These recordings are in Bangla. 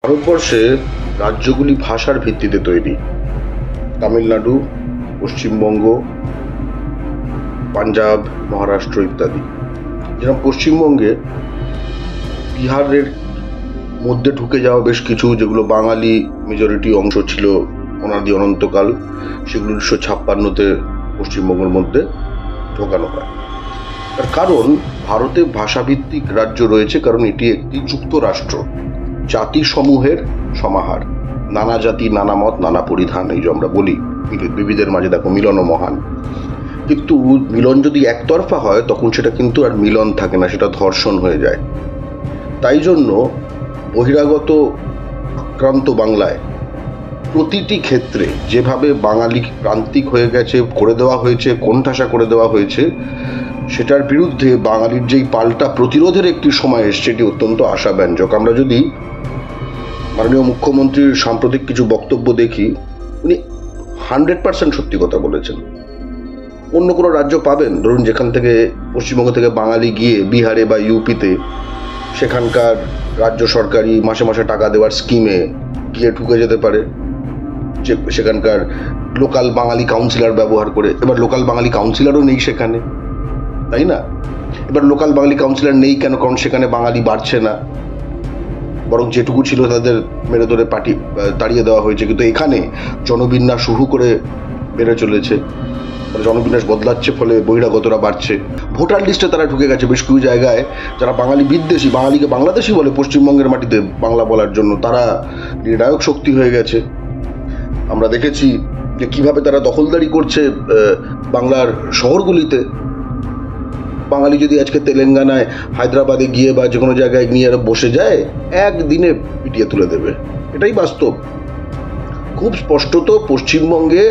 ভারতবর্ষে রাজ্যগুলি ভাষার ভিত্তিতে তৈরি। তামিলনাড়ু, পশ্চিমবঙ্গ, পাঞ্জাব, মহারাষ্ট্র ইত্যাদি। যেরকম পশ্চিমবঙ্গে বিহারের মধ্যে ঢুকে যাওয়া বেশ কিছু, যেগুলো বাঙালি মেজরিটি অংশ ছিল অনাদি অনন্তকাল, সেগুলো 1956-তে পশ্চিমবঙ্গের মধ্যে ঢোকানো হয়। তার কারণ ভারতে ভাষাভিত্তিক রাজ্য রয়েছে, কারণ এটি একটি যুক্তরাষ্ট্র, জাতিসমূহের সমাহার। নানা জাতি, নানা মত, নানা পরিধান, এই যে আমরা বলি বিবিধের মাঝে দেখো মিলন মহান। কিন্তু মিলন যদি একতরফা হয় তখন সেটা কিন্তু আর মিলন থাকে না, সেটা ধর্ষণ হয়ে যায়। তাই জন্য বহিরাগত আক্রান্ত বাংলায় প্রতিটি ক্ষেত্রে যেভাবে বাঙালি প্রান্তিক হয়ে গেছে, করে দেওয়া হয়েছে, কোণঠাসা করে দেওয়া হয়েছে, সেটার বিরুদ্ধে বাঙালির যেই পাল্টা প্রতিরোধের একটি সময় এসছে, এটি অত্যন্ত আশাব্যঞ্জক। আমরা যদি মাননীয় মুখ্যমন্ত্রীর সাম্প্রতিক কিছু বক্তব্য দেখি, উনি 100% সত্যি কথা বলেছেন। অন্য কোনো রাজ্য পাবেন, ধরুন যেখান থেকে পশ্চিমবঙ্গ থেকে বাঙালি গিয়ে বিহারে বা ইউপিতে সেখানকার রাজ্য সরকারি মাসে মাসে টাকা দেওয়ার স্কিমে গিয়ে ঢুকে যেতে পারে, যে সেখানকার লোকাল বাঙালি কাউন্সিলর ব্যবহার করে। এবার লোকাল বাঙালি কাউন্সিলরও নেই সেখানে, তাই না? এবার লোকাল বাঙালি কাউন্সিলর নেই কেন? কারণ সেখানে বাঙালি বাড়ছে না, বরং যেটুকু ছিল তাদের মেরে ধরে তাড়িয়ে দেওয়া হয়েছে। কিন্তু এখানে জনবিন্যাস শুরু করে বেড়ে চলেছে, জনবিন্যাস বদলাচ্ছে, ফলে বহিরাগতরা বাড়ছে। ভোটার লিস্টে তারা ঢুকে গেছে বেশ কিছু জায়গায়। যারা বাঙালি বিদ্বেষী, বাঙালিকে বাংলাদেশি বলে পশ্চিমবঙ্গের মাটিতে বাংলা বলার জন্য, তারা নির্ণায়ক শক্তি হয়ে গেছে। আমরা দেখেছি যে কিভাবে তারা দখলদারি করছে বাংলার শহরগুলিতে। বাঙালি যদি আজকে তেলেঙ্গানায়, হায়দ্রাবাদে গিয়ে বা যে কোনো জায়গায় নিয়ে বসে যায়, একদিনে পিটিয়ে তুলে দেবে, এটাই বাস্তব। খুব স্পষ্টত পশ্চিমবঙ্গে,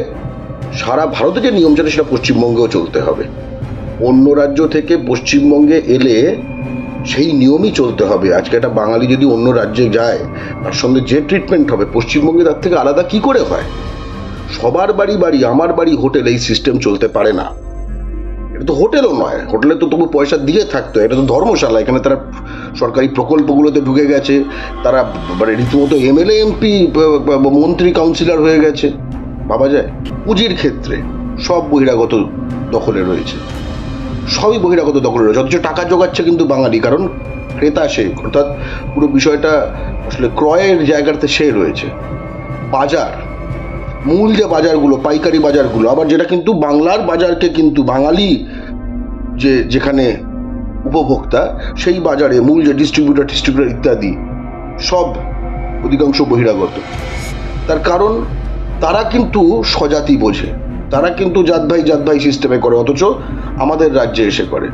সারা ভারতে যে নিয়ম চলে সেটা পশ্চিমবঙ্গেও চলতে হবে। অন্য রাজ্য থেকে পশ্চিমবঙ্গে এলে সেই নিয়মই চলতে হবে। আজকে একটা বাঙালি যদি অন্য রাজ্যে যায়, তার সঙ্গে যে ট্রিটমেন্ট হবে পশ্চিমবঙ্গে তার থেকে আলাদা কি করে হয়? সবার বাড়ি বাড়ি, আমার বাড়ি হোটেল, এই সিস্টেম চলতে পারে না। এটা তো হোটেলও নয়, হোটেলে তো তবু পয়সা দিয়ে থাকতো, এটা তো ধর্মশালা। এখানে তারা সরকারি প্রকল্পগুলোতে ঢুকে গেছে, তারা মানে রীতিমতো এমএলএ, এমপি, মন্ত্রী, কাউন্সিলর হয়ে গেছে। ভাবা যায়? পুঁজির ক্ষেত্রে সব বহিরাগত দখলে রয়েছে, সবই বহিরাগত দখলে রয়েছে। অথচ টাকা জোগাচ্ছে কিন্তু বাঙালি, কারণ ক্রেতা সে, অর্থাৎ পুরো বিষয়টা আসলে ক্রয়ের জায়গাতে সে রয়েছে। বাজার, মূল যে বাজারগুলো, পাইকারি বাজারগুলো, আবার যেটা কিন্তু বাংলার বাজারকে কিন্তু বাঙালি যেখানে উপভোক্তা, সেই বাজারে মূল যে ডিস্ট্রিবিউটর ইত্যাদি সব অধিকাংশ বহিরাগত। তার কারণ তারা কিন্তু স্বজাতি বোঝে, তারা কিন্তু জাত ভাই সিস্টেমে করে, অথচ আমাদের রাজ্যে এসে করে।